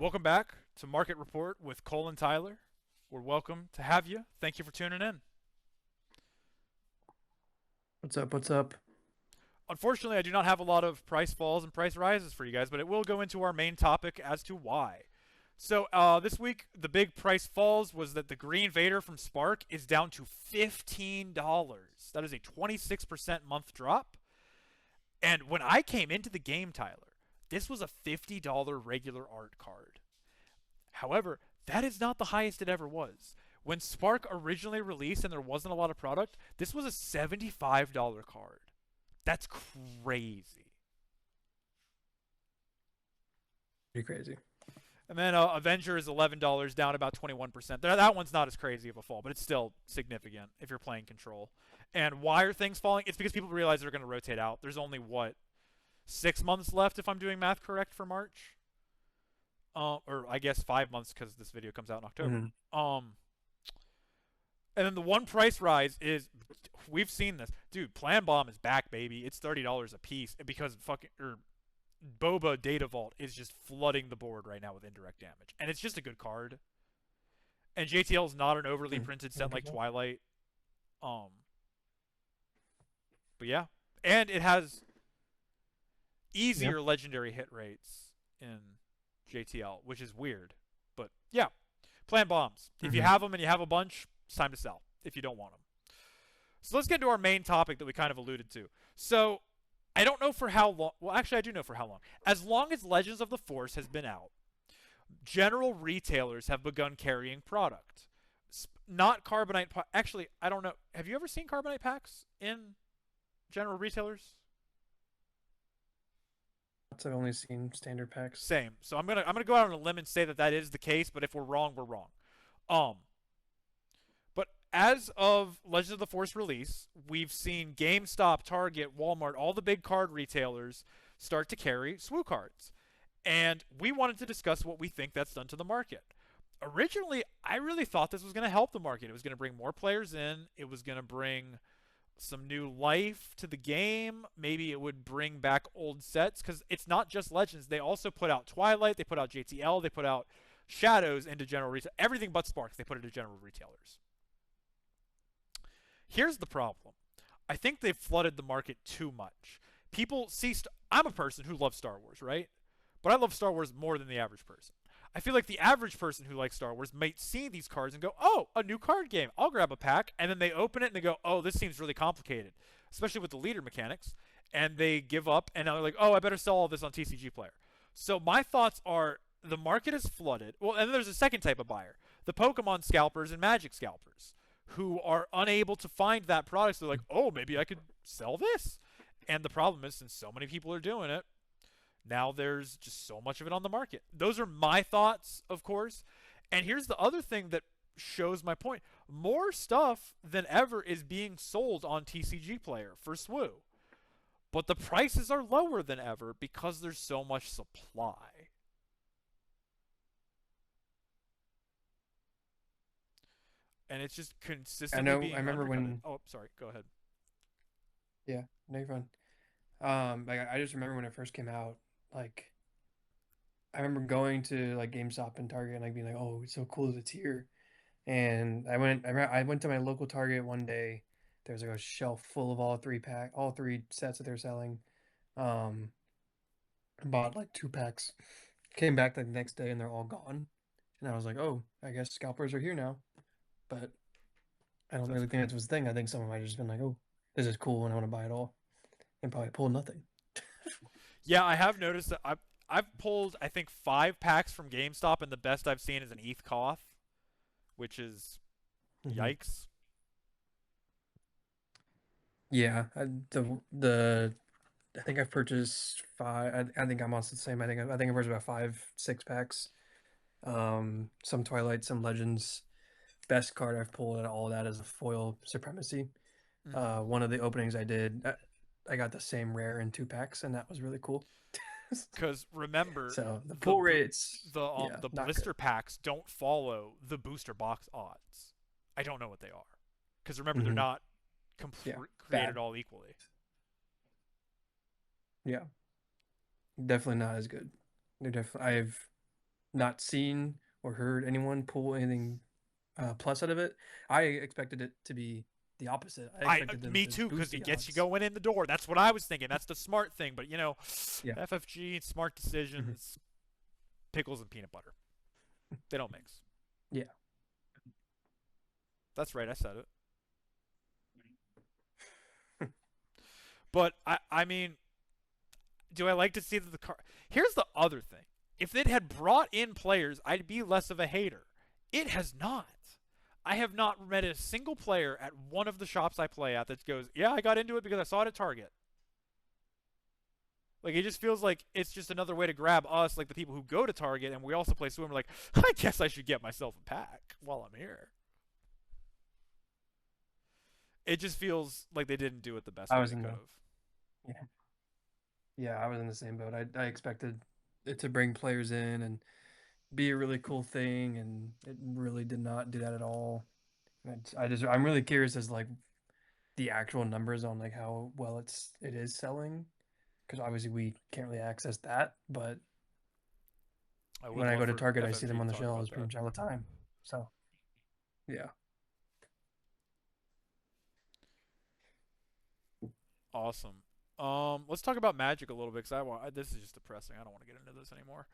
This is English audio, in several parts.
Welcome back to Market Report with Cole and Tyler. We're welcome to have you. Thank you for tuning in. What's up? What's up? Unfortunately, I do not have a lot of price falls and price rises for you guys, but it will go into our main topic as to why. So this week, the big price falls was that the Green Vader from Spark is down to $15. That is a 26% month drop. And when I came into the game, Tyler, this was a $50 regular art card. However, that is not the highest it ever was. When Spark originally released and there wasn't a lot of product, this was a $75 card. That's crazy. Pretty crazy. And then Avenger is $11, down about 21%. That one's not as crazy of a fall, but it's still significant if you're playing control. And why are things falling? It's because people realize they're going to rotate out. There's only, what, 6 months left if I'm doing math correct for March? Or I guess 5 months because this video comes out in October. hmm And then the one price rise is, we've seen this, dude. Plan Bomb is back, baby. It's $30 a piece because fucking Boba Data Vault is just flooding the board right now with indirect damage, and it's just a good card. And JTL is not an overly printed set like Wonderful. Twilight. Um, but yeah, and it has Yeah. easier legendary hit rates in JTL, which is weird. But yeah, Plan Bombs. If you hmm have them and you have a bunch, it's time to sell. If you don't want them. So let's get into our main topic that we kind of alluded to. So I don't know for how long. Well, actually, I do know for how long. As long as Legends of the Force has been out, general retailers have begun carrying product. Not Carbonite. Actually, I don't know. Have you ever seen Carbonite packs in general retailers? I've only seen standard packs. Same. So I'm gonna go out on a limb and say that that is the case. But if we're wrong, we're wrong. Um, But as of Legends of the Force release, we've seen GameStop, Target, Walmart, all the big card retailers start to carry SWU cards. And we wanted to discuss what we think that's done to the market. Originally, I really thought this was going to help the market. It was going to bring more players in, it was going to bring some new life to the game. Maybe it would bring back old sets because it's not just Legends. They also put out Twilight, they put out JTL, they put out Shadows into general retail. Everything but Sparks, they put it into general retailers. Here's the problem. I think they've flooded the market too much. People see. I'm a person who loves Star Wars, right? But I love Star Wars more than the average person. I feel like the average person who likes Star Wars might see these cards and go, "Oh, a new card game. I'll grab a pack." And then they open it and they go, "Oh, this seems really complicated," especially with the leader mechanics. And they give up and now they're like, "Oh, I better sell all this on TCG Player." So my thoughts are the market is flooded. Well, and then there's a second type of buyer, the Pokemon scalpers and Magic scalpers, who are unable to find that product. So they're like, oh, maybe I could sell this. And the problem is, since so many people are doing it, now there's just so much of it on the market. Those are my thoughts, of course. And here's the other thing that shows my point. More stuff than ever is being sold on TCG Player for SWU. But the prices are lower than ever because there's so much supply. And it's just I consistently know. I being remember undercutted. when. Oh, sorry. Go ahead. Yeah. No, you're fine. Like I just remember when it first came out. Like I remember going to like GameStop and Target and like being like, "Oh, it's so cool that it's here." And I went to my local Target one day. There was like a shelf full of all three sets that they're selling. Um, bought like 2 packs. Came back the next day and they're all gone. And I was like, "Oh, I guess scalpers are here now." But I don't That's really think that crazy. was the thing. I think someone might have just been like, "Oh, this is cool and I want to buy it all," and probably pull nothing. Yeah, I have noticed that I've pulled I think 5 packs from GameStop, and the best I've seen is an ETH Koth, which is hmm yikes. Yeah, the I think I've purchased five. I think I'm also the same. I think I purchased about 5, 6 packs. Some Twilight, some Legends. Best card I've pulled out of all of that is a foil Supremacy. Mm-hmm. One of the openings I did, I got the same rare in 2 packs, and that was really cool. Because remember, So the pull rates, yeah, the not good. blister packs don't follow the booster box odds. I don't know what they are. Because remember, they're hmm not Yeah, created bad. all equally. Yeah, definitely not as good. They're definitely. I've not seen or heard anyone pull anything plus out of it. I expected it to be the opposite. I expected them Me to too, because boost he the gets you odds. going in the door. That's what I was thinking. That's the smart thing. But Yeah. FFG, smart Mhm. decisions, pickles and peanut butter. They don't mix. Yeah. That's right. I said it. But I mean, do I like to see that the car? Here's the other thing. If it had brought in players, I'd be less of a hater. It has not. I have not met a single player at one of the shops I play at that goes, "Yeah, I got into it because I saw it at Target." Like, it just feels like it's just another way to grab us, like the people who go to Target and we also play swim. We're like, I guess I should get myself a pack while I'm here. It just feels like they didn't do it the best I way was they in could the have. yeah. Yeah, I was in the same boat. I expected it to bring players in and be a really cool thing, and it really did not do that at all. I'm really curious as like the actual numbers on like how well it is selling, because obviously we can't really access that, but I would when I love go to for Target, I see FFG them to on the talk about shelves pretty that. much all the time. So yeah, Awesome. Let's talk about Magic a little bit because this is just depressing. I don't want to get into this anymore.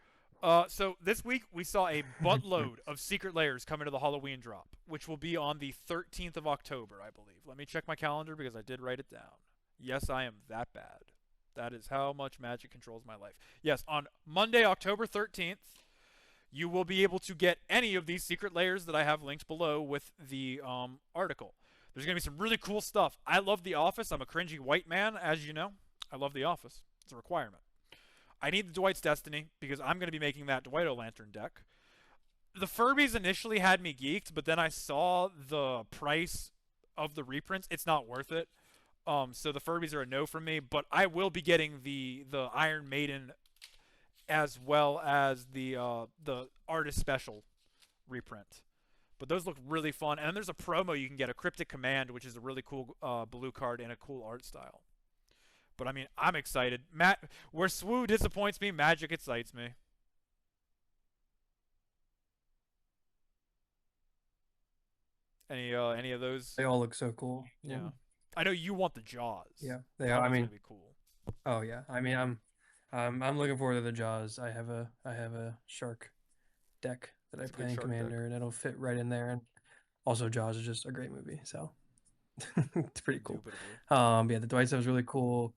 So this week we saw a buttload of secret layers come into the Halloween drop, which will be on the 13th of October, I believe. Let me check my calendar because I did write it down. Yes, I am that bad. That is how much Magic controls my life. Yes, on Monday, October 13th, you will be able to get any of these secret layers that I have linked below with the article. There's going to be some really cool stuff. I love The Office. I'm a cringy white man, as you know. I love The Office. It's a requirement. I need the Dwight's Destiny because I'm going to be making that Dwight O'Lantern deck. The Furbies initially had me geeked, but then I saw the price of the reprints. It's not worth it. So the Furbies are a no for me, but I will be getting the Iron Maiden as well as the artist special reprint. But those look really fun. And then there's a promo you can get, a Cryptic Command, which is a really cool blue card and a cool art style. But I mean, I'm excited. Where Swoo disappoints me, Magic excites me. Any of those? they all look so cool. Yeah, Yeah. I know you want the Jaws. yeah, they are. That I one's gonna mean, be cool. oh yeah. I mean, I'm looking forward to the Jaws. I have a shark deck that I It's a play good in shark deck. Commander, and it'll fit right in there. And also, Jaws is just a great movie, so it's pretty cool. Indubitably. Yeah, the Dwight stuff is really cool.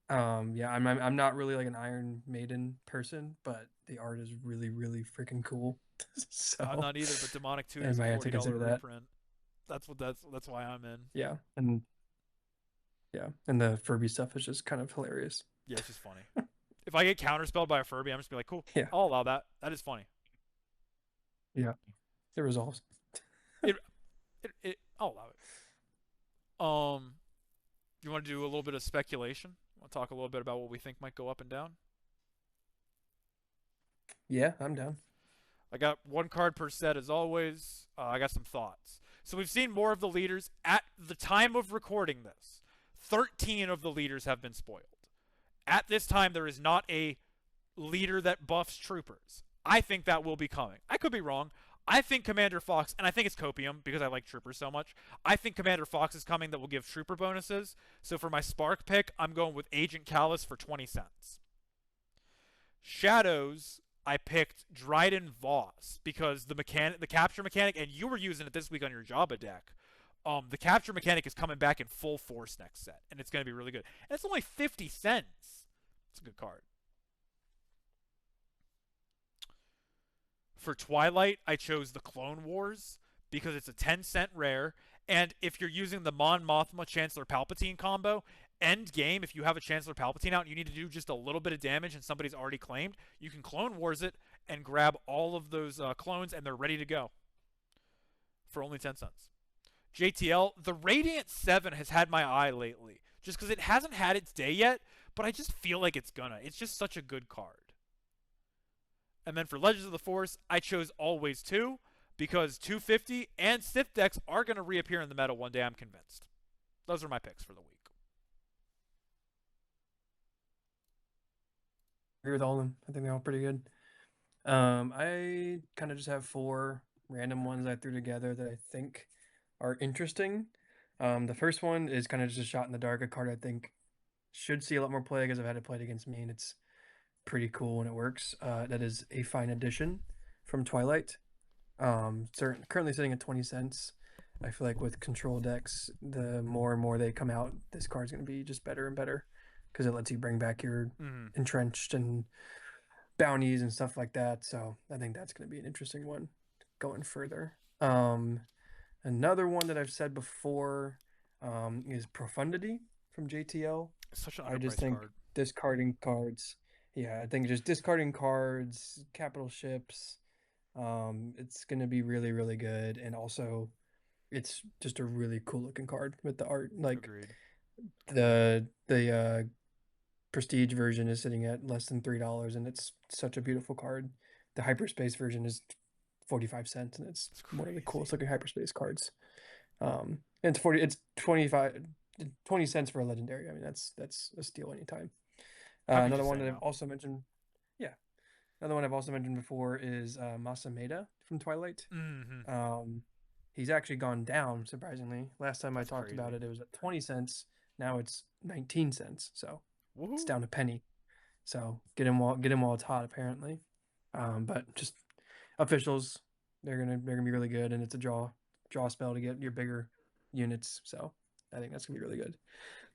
Yeah, I'm not really like an Iron Maiden person, but the art is really freaking cool. I'm So not either, but Demonic Tutor I is a might have to $40 consider that. reprint. That's why I'm in. Yeah, and yeah, and the Furby stuff is just kind of hilarious. Yeah, it's just funny. If I get counterspelled by a Furby, I'm just be like, cool. Yeah, I'll allow that. That is funny. yeah, it resolves. It I'll allow it. You want to do a little bit of speculation? Want to talk a little bit about what we think might go up and down? Yeah, I'm down. I got one card per set as always. I got some thoughts. So we've seen more of the leaders at the time of recording this. 13 of the leaders have been spoiled. At this time, there is not a leader that buffs troopers. I think that will be coming. I could be wrong. I think Commander Fox, and I think it's Copium because I like troopers so much. I think Commander Fox is coming that will give trooper bonuses. So for my Spark pick, I'm going with Agent Callus for 20 cents. Shadows, I picked Dryden Voss because the capture mechanic, and you were using it this week on your Jabba deck. The capture mechanic is coming back in full force next set, and it's going to be really good. And it's only 50 cents. It's a good card. For Twilight, I chose the Clone Wars because it's a 10-cent rare. And if you're using the Mon Mothma Chancellor Palpatine combo, end game, if you have a Chancellor Palpatine out and you need to do just a little bit of damage and somebody's already claimed, you can Clone Wars it and grab all of those clones and they're ready to go for only 10 cents. JTL, the Radiant 7 has had my eye lately just because it hasn't had its day yet, but I just feel like it's gonna. It's just such a good card. And then for Legends of the Force, I chose Always 2 because 250 and Sith decks are going to reappear in the meta one day, I'm convinced. Those are my picks for the week. Agree with all of them. I think they're all pretty good. I kind of just have four random ones I threw together that I think are interesting. The first one is kind of just a shot in the dark, a card I think should see a lot more play because I've had it played against me and it's pretty cool when it works. That is a fine addition from Twilight. Currently sitting at 20 cents. I feel like with control decks, the more and more they come out, this card's going to be just better and better because it lets you bring back your Mm-hmm. entrenched and bounties and stuff like that. So I think that's going to be an interesting one going further. Another one that I've said before is Profundity from JTL. It's such an I just underpriced think card. discarding cards. Yeah, I think just discarding cards, capital ships. It's gonna be really, really good, and also it's just a really cool looking card with the art. Like Agreed. the prestige version is sitting at less than $3, and it's such a beautiful card. The hyperspace version is 45 cents, and it's It's one of the crazy. coolest looking hyperspace cards. And it's 20 cents for a legendary. I mean, that's a steal anytime. How could you Another one say that I've no? also mentioned, yeah, another one I've also mentioned before is Masameda from Twilight. Mm-hmm. Um, he's actually gone down surprisingly. Last time I That's talked about crazy. it, it was at 20 cents. Now it's 19 cents, so it's Woohoo! down a penny. So get him while it's hot, apparently. But just officials, they're gonna be really good, and it's a draw spell to get your bigger units. So I think that's gonna be really good.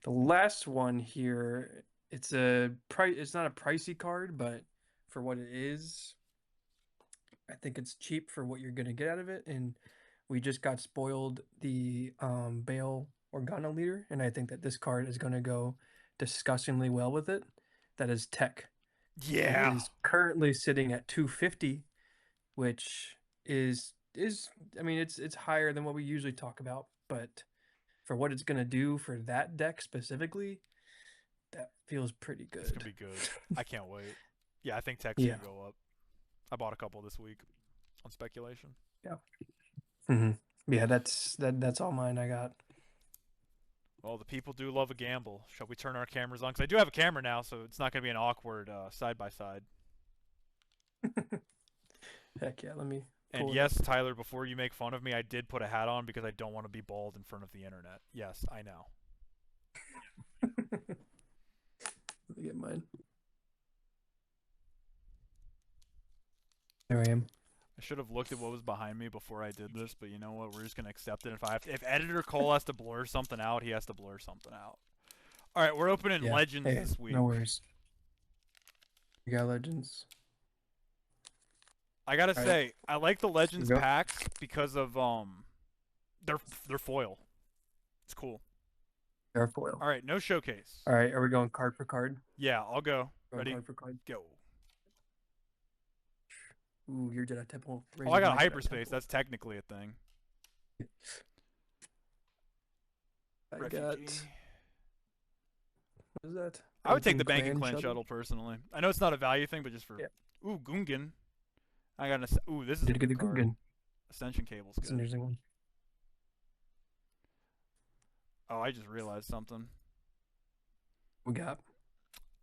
The last one here, it's a price. It's not a pricey card, but for what it is, I think it's cheap for what you're gonna get out of it. And we just got spoiled the Bale Organa leader, and I think that this card is gonna go disgustingly well with it. That is Tech. It Yeah. is currently sitting at 250, which is I mean it's higher than what we usually talk about, but for what it's gonna do for that deck specifically, that feels pretty It's gonna good. be good. I can't wait. Yeah, I think tech's Yeah. gonna go up. I bought a couple this week on speculation. Yeah. hmm Yeah, that's all mine I got. Well, the people do love a gamble. Shall we turn our cameras on? Because I do have a camera now, so it's not gonna be an awkward side by side. Heck yeah, let me And pull it yes, up. Tyler, before you make fun of me, I did put a hat on because I don't want to be bald in front of the internet. Yes, I know. Let me get mine. There I am. I should have looked at what was behind me before I did this, but you know what? We're just gonna accept it. If editor Cole has to blur something out, he has to blur something out. All right, we're opening Yeah. Legends Hey, this no week. worries. You got legends. I gotta All right, say, I like the here we Legends go. packs because of their foil. It's cool. Airfoil. All right, no showcase. All right, are we going card for card? Yeah, I'll go. Going Ready? card for card. Go. Ooh, your Jedi Temple Oh, I raises got my a Jedi hyperspace. Temple. That's technically a thing. I got, Refugee. what is that? I would take the Banking banking Clan clan Shuttle? shuttle personally. I know it's not a value thing, but just for Yeah, ooh Gungan. I got an ooh. This is a did get good the card. Gungan. Ascension cable's That's an good. interesting one. Oh, I just realized something. We got.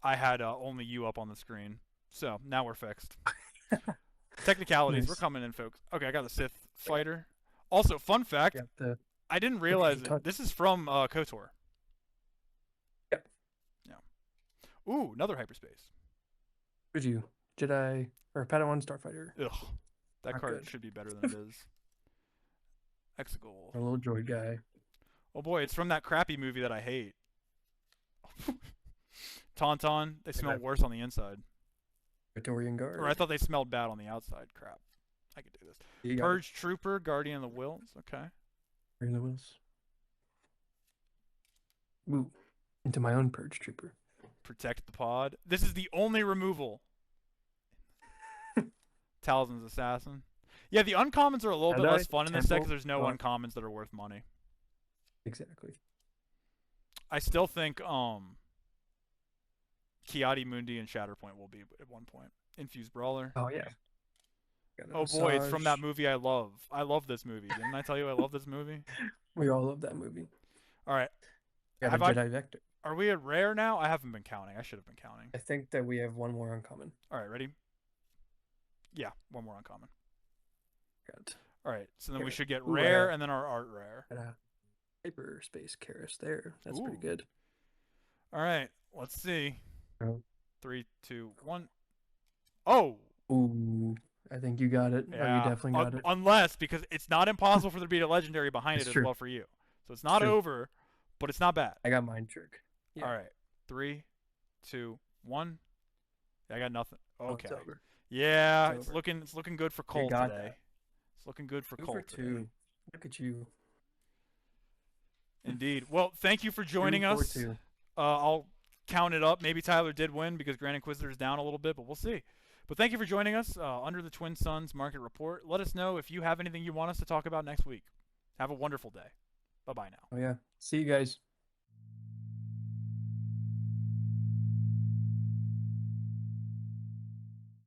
I had only you up on the screen, so now we're fixed. Technicalities, we're Nice. coming in, folks. Okay, I got the Sith fighter. Also, fun fact, Got the I didn't Fortress realize of it. Touch. This is from KOTOR. Yep. Yeah. Ooh, another hyperspace. Who's you? Jedi or Padawan Starfighter. Ugh, that Not card good. should be better than it is. Exegol. A little droid guy. Oh boy, it's from that crappy movie that I hate. Tauntaun. They I smell got worse on the inside. Praetorian Or I Guard. thought they smelled bad on the outside. Crap. I could do this. You got it. Purge Trooper, Guardian of the Wills. Okay. Bring the wheels. Ooh. Into my own Purge Trooper. Protect the pod. This is the only removal. Talzin's Assassin. Yeah, the uncommons are a little bit Jedi less fun in this set because Temple there's no Guard. uncommons that are worth money. Exactly. I still think Kiadi Mundi and Shatterpoint will be at one point. Infused Brawler. Oh yeah. Got a Oh boy, it's from that massage. movie I love. I love this movie. Didn't I tell you I love this movie? We all love that movie. All right. Got a Have I Jedi Vector. are we at rare now? I haven't been counting. I should have been counting. I think that we have one more uncommon. All right, ready? Yeah, one more uncommon. Got All right, so then we Karis. should get Ooh, rare and then our art rare. got a hyperspace Karis there. That's pretty Ooh. good. All right, let's see. Oh. Three, two, one. Oh, Ooh, I think you got it. Oh, you yeah. definitely got it. Unless because it's not impossible for there to be a legendary behind It's it as true. well for you. So it's It's not true. over, but it's not bad. I got mind trick. All Yeah. right, three, two, one. Yeah, I got nothing. Oh, Okay. it's over. Yeah, It's it's over. looking good for You Cole got today. that. It's looking good for 2 for Cole today. 2. Look at you. Indeed. Well, thank you for Two joining for us. two. I'll count it up. Maybe Tyler did win because Grand Inquisitor's down a little bit, but we'll see. But thank you for joining us under the Twin Suns Market Report. Let us know if you have anything you want us to talk about next week. Have a wonderful day. Bye bye now. Oh yeah. See you guys.